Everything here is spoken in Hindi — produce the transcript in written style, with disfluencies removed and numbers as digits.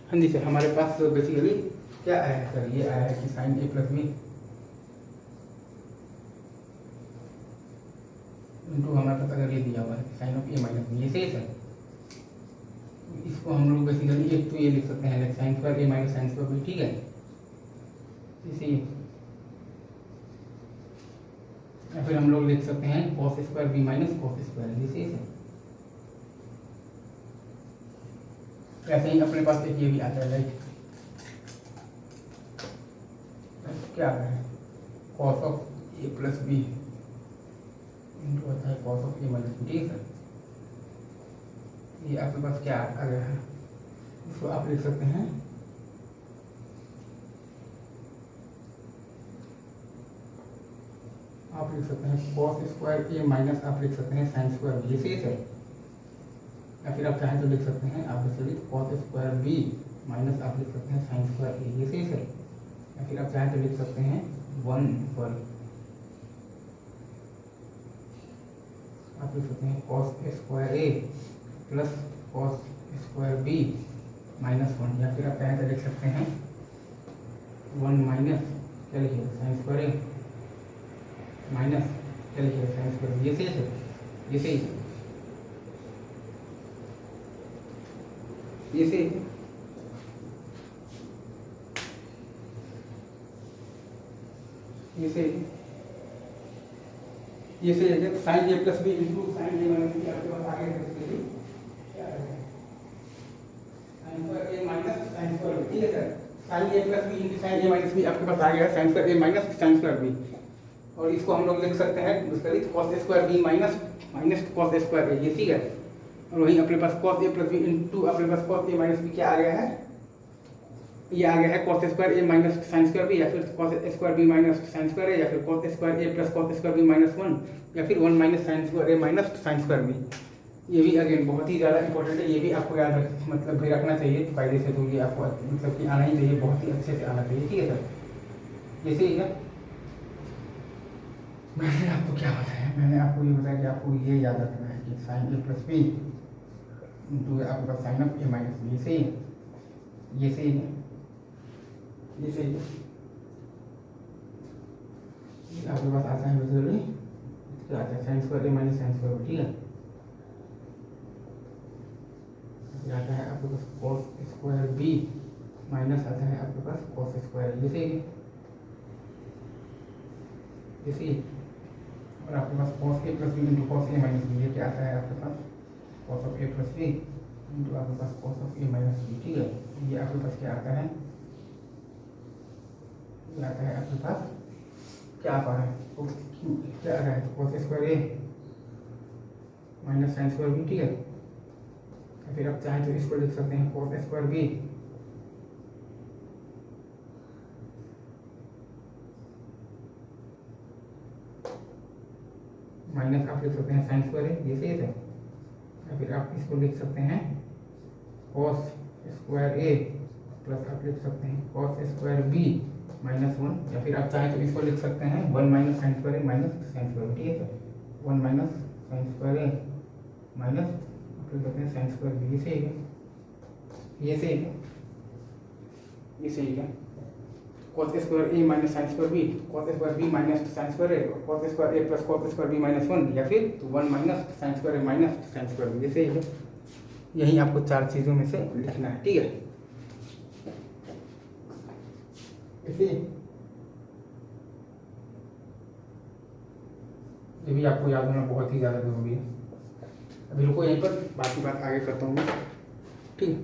हाँ जी सर, हमारे पास बेसिकली क्या आया है सर, ये आया है कि sine A plus B into हमारे पास अगर ये दिया हुआ है sine of A minus B, ये सही है सर। इसको हम लोग बेसिकली एक तो ये लिख सकते हैं sign square A minus sine square B, ठीक है, इसी। या फिर हम लोग लिख सकते हैं cos square B minus cos square, ये सही है। ऐसे ही अपने पास एक ये भी आता है राइट, क्या आता है cos of A plus B into आता है cos of A minus B, ठीक है सर। ये आपके पास क्या आ गया है, इसको आप लिख सकते हैं कॉस स्क्वायर ए माइनस आप लिख सकते हैं साइन स्क्वायर बी, ये सही है। या फिर आप चाहें तो लिख सकते हैं आप basically cos square B minus आप लिख सकते हैं साइन स्क्वायर ए, ये सही है। या फिर आप चाहें तो लिख सकते हैं आप लिख सकते हैं cos square A plus cos square B minus 1। या फिर आप चाहें तो लिख सकते हैं 1 माइनस क्या लिखिए साइन स्क्वायर ए माइनस क्या लिखिए साइन स्क्वायर बी, ये सही है, ये सही है, ये सही है। ये सही है sine A plus B into sine A minus B, आपके पास आगे क्या है sine square A minus sine square B, ठीक है sir. Sine A plus B into sine A minus B आपके पास आ गया है sine square A minus sine square B, और इसको हम लोग लिख सकते हैं cos square B minus minus cos square A, ये ठीक है। और वहीं अपने पास cos A plus B into अपने पास कॉस ए माइनस बी क्या आ गया है, ये आ गया है cos square A minus sine square B, या फिर cos square B minus sine square A, या फिर cos square A plus cos square B minus 1, या फिर 1 minus sine square A minus sine square B. ये भी अगेन बहुत ही ज़्यादा इंपॉर्टेंट है, ये भी आपको याद रख मतलब भी रखना चाहिए कायदे से, तो ये आपको मतलब कि आना ही चाहिए, बहुत ही अच्छे से आना चाहिए, ठीक है सर। जैसे ही मैंने आपको क्या बताया, मैंने आपको ये बताया कि आपको ये याद रखना है कि sine A plus B into आपके पास sine of A minus B, ये सही है, ये सही है, ये सही है। आपके पास आता है बेसिकली क्या आता है sine square A minus sine square B, ठीक है। आता है आपके पास कॉस स्क्वायर बी माइनस आता है आपके पास कॉस स्क्वायर, ये सही है, ये सही है। और आपके पास cos A plus B into cos A minus B, ये क्या आता है आपके पास cos of A plus B into आपके पास cos of A minus B, ठीक है। ये आपके पास क्या आता है, ये आता है आपके पास क्या आता है तो क्या आ रहा है cos square A minus sine square B, ठीक है। या फिर आप चाहें तो इसको लिख सकते हैं कॉस स्क्वायर बी माइनस आप लिख सकते हैं साइन स्क्वायर ए, ये सही है। या फिर आप इसको लिख सकते हैं कॉस स्क्वायर ए प्लस आप लिख सकते हैं कॉस स्क्वायर बी माइनस 1, या फिर आप चाहें तो इसको लिख सकते हैं 1 minus sine square A minus sine square B, ठीक है sir. 1 minus sine square A minus आप लिख सकते हैं साइन स्क्वायर बी, ये सही है, ये सही है, ये सही है। Cos square A minus sine square B, cos square B minus sine square A, cos square A plus cos square B minus 1, या फिर 1 minus sine square A minus sine square B, ये सही है। यही आपको 4 चीज़ों में से लिखना है, ठीक है। इसी ये भी आपको याद होना बहुत ही ज़्यादा जरूरी है। अभी रुको यहीं पर, बाकी बात आगे करता हूँ मैं, ठीक है।